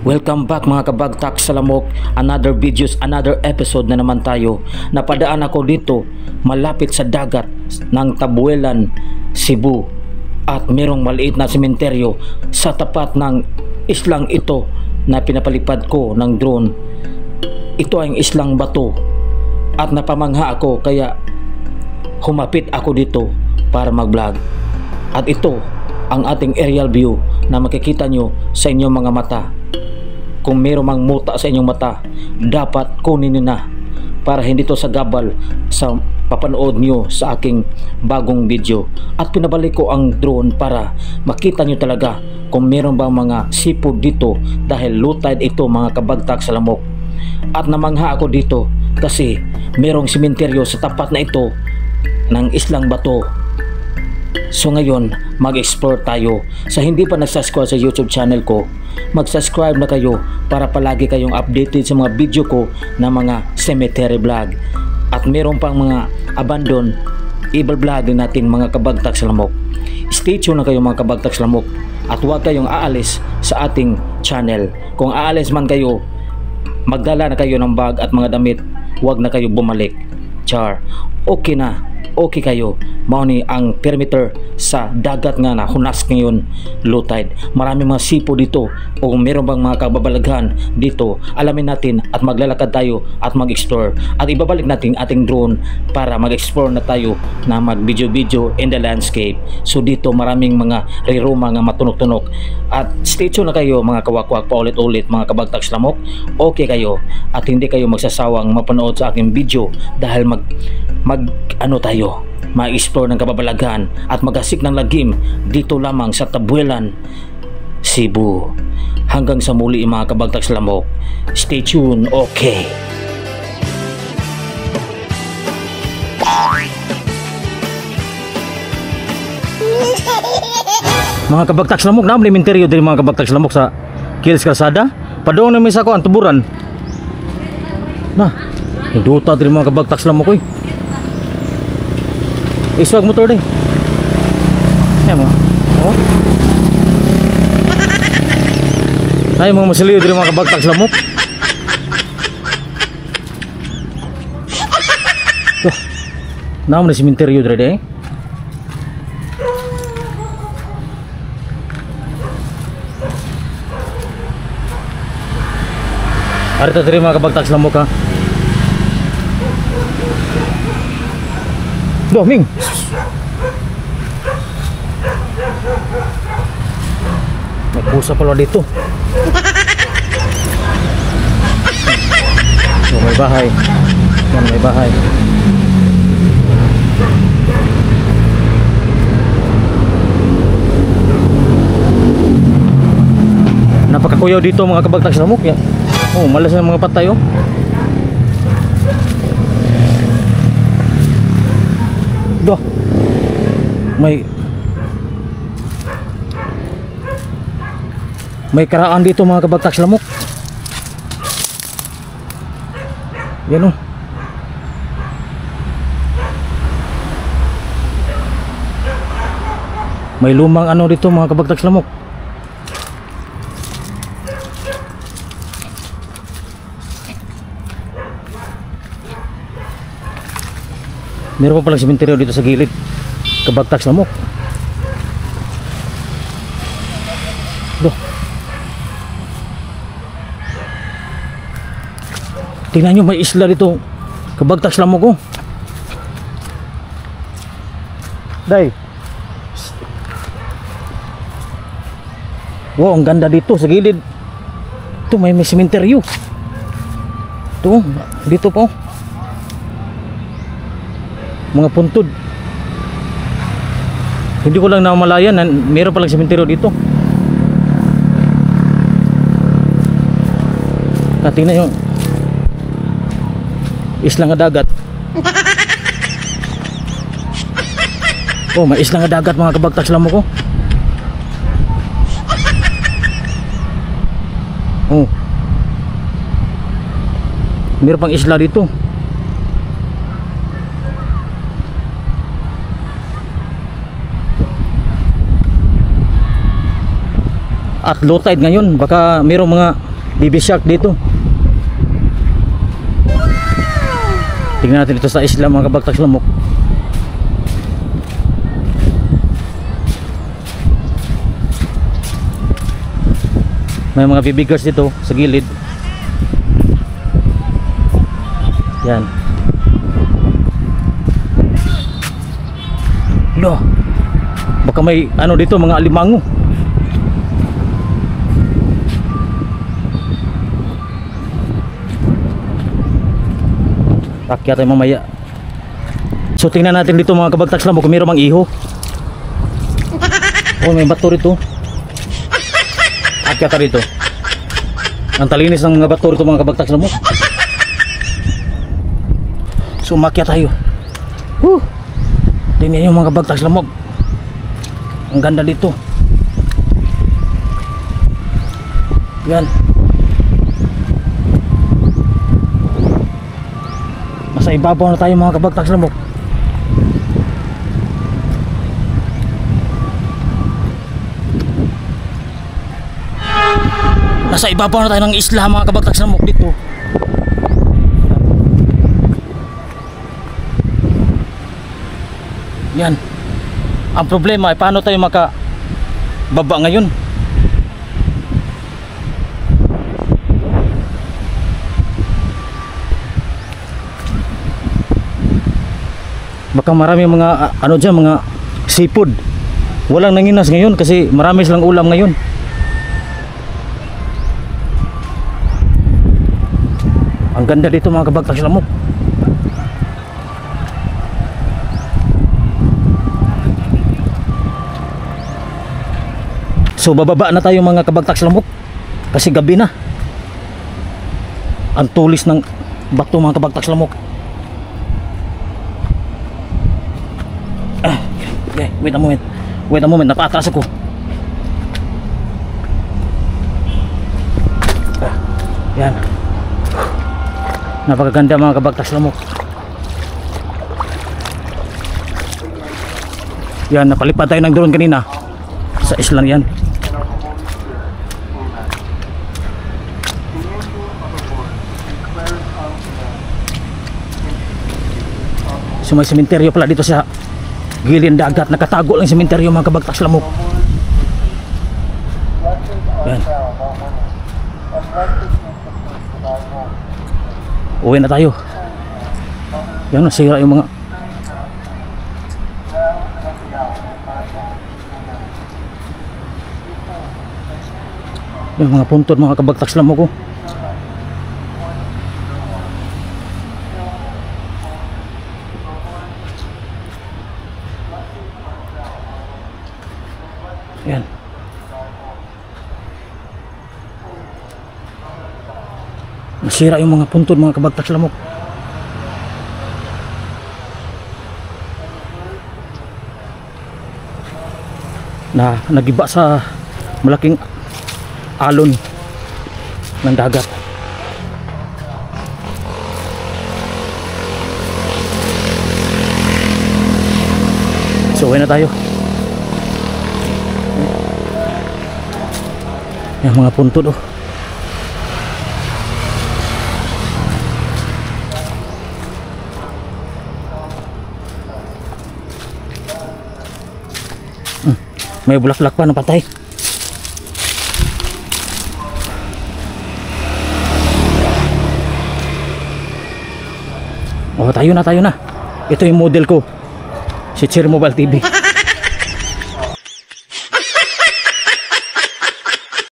Welcome back mga kabagtak sa lamok. Another videos, another episode na naman tayo. Napadaan ako dito malapit sa dagat ng Tabuelan, Cebu. At merong maliit na sementeryo sa tapat ng islang ito na pinapalipad ko ng drone. Ito ay islang bato. At napamangha ako kaya humapit ako dito para mag-vlog. At ito ang ating aerial view na makikita nyo sa inyong mga mata. Kung mayroong mang muta sa inyong mata, dapat kunin nyo na para hindi to sagabal sa papanood nyo sa aking bagong video. At pinabalik ko ang drone para makita nyo talaga kung mayroong bang mga sipod dito dahil low tide ito mga kabagtak sa lamok. At namangha ako dito kasi mayroong sementeryo sa tapat na ito ng islang bato. So ngayon, mag-explore tayo. Sa hindi pa nagsubscribe sa YouTube channel ko, mag-subscribe na kayo para palagi kayong updated sa mga video ko na mga cemetery vlog. At meron pang mga abandon, evil vlog din natin mga kabagtak sa lamok. Stay tuned na kayo mga kabagtak sa lamok. At huwag kayong aalis sa ating channel. Kung aalis man kayo, magdala na kayo ng bag at mga damit. Huwag na kayo bumalik. Char, okay na. Okay kayo, mao ni ang perimeter sa dagat nga na hunas ngayon low tide. Marami mga sipo dito o meron bang mga kababalaghan dito, alamin natin at maglalakad tayo at mag-explore. At ibabalik natin ating drone para mag-explore na tayo na mag-video in the landscape. So dito maraming mga riroma nga matunog-tunog. At stay tuned na kayo mga kawakwak, paulit-ulit mga kabagtak sa lamok. Okay kayo at hindi kayo magsasawang mapanood sa aking video dahil ma-explore ng kababalaghan at magasik ng lagim dito lamang sa Tabuelan, Cebu. Hanggang sa muli mga kabagtak sa lamok. Stay tuned, okay. Mga kabagtak sa lamok, naman limenteryo din mga kabagtak sa lamok sa Kills Kalsada. Padoong na may sako ang tuburan. Na, duta din mga kabagtak sa lamok ko. Iswag motor deh. Ayan mo. Oh. Ay mga masaliw din mga kabagtak sa lamok. Tuh. Naman na sementeryo dre. Arita diri mga kabagtak sa lamok ha. Duh, Ming. May pusa pala dito. Oh, may bahay. Yan, may bahay. Napakakuyaw dito mga kabagtak sa lamok. Oh, malas na mga patay oh. Duh. May karaan dito mga kabagtak sa lamok. Yan oh. May lumang ano dito mga kabagtak sa lamok. Meron pa palang sementeryo dito sa gilid. Kabagtak sa lamok. Duh. Tingnan nyo, may isla dito. Kabagtak sa lamok oh. Day. Wow, ang ganda dito sa gilid. Ito may sementeryo. Ito, dito po. Mga puntod. Hindi ko lang namalayan na meron palang sementeryo dito. Tingnan nyo, islang dagat. Oh, may islang dagat mga kabagtak sa lamok ko. Oh, meron pang isla dito. at low tide ngayon, baka mayroong mga baby shark dito. Tingnan natin ito sa isla mga kabagtags lamok. May mga baby girls dito sa gilid. Yan. Lo, baka may ano dito, mga alimango. Akyat tayo mamaya. So tingnan natin dito mga kabagtags lamok kung mayroong mang iho. Oh, may bato rito. Akyat tayo dito. Ang talinis ng mga bato rito mga kabagtags lamok. So umakyat tayo. Tingnan yung mga kabagtags lamok. Ang ganda dito. Yan. Nasa ibabaw na tayo mga kabagtags lamok. Nasa ibabaw na tayo ng isla mga kabagtags lamok dito. Yan. Ang problema ay paano tayo makababa ngayon? Baka marami mga ano dyan, mga seafood. Walang nanginas ngayon kasi marami silang ulam ngayon. Ang ganda dito mga kabagtags lamok. So bababa na tayo mga kabagtags lamok kasi gabi na. Ang tulis ng bato mga kabagtags lamok. Okay, wait a moment, napaatras ako. Yan. Napakaganda mga kabagtags lamok. Yan, napalipad tayo ng drone kanina sa islang yan. So may sementeryo pala dito sa gilid dagat. Nakatago lang sementeryo mga kabagtags lamok. Yan. Uwi na tayo. Yan, nasira yung mga puntod mga kabagtags lamok ko. Yan. Nasira yung mga puntod mga kabagtags lamok. Na nagiba sa malaking alon ng dagat. So uwi na tayo. Yung mga puntod oh. May bulaklak pa na patay. Oh, tayo na. Ito yung model ko. Si Cherry Mobile TV.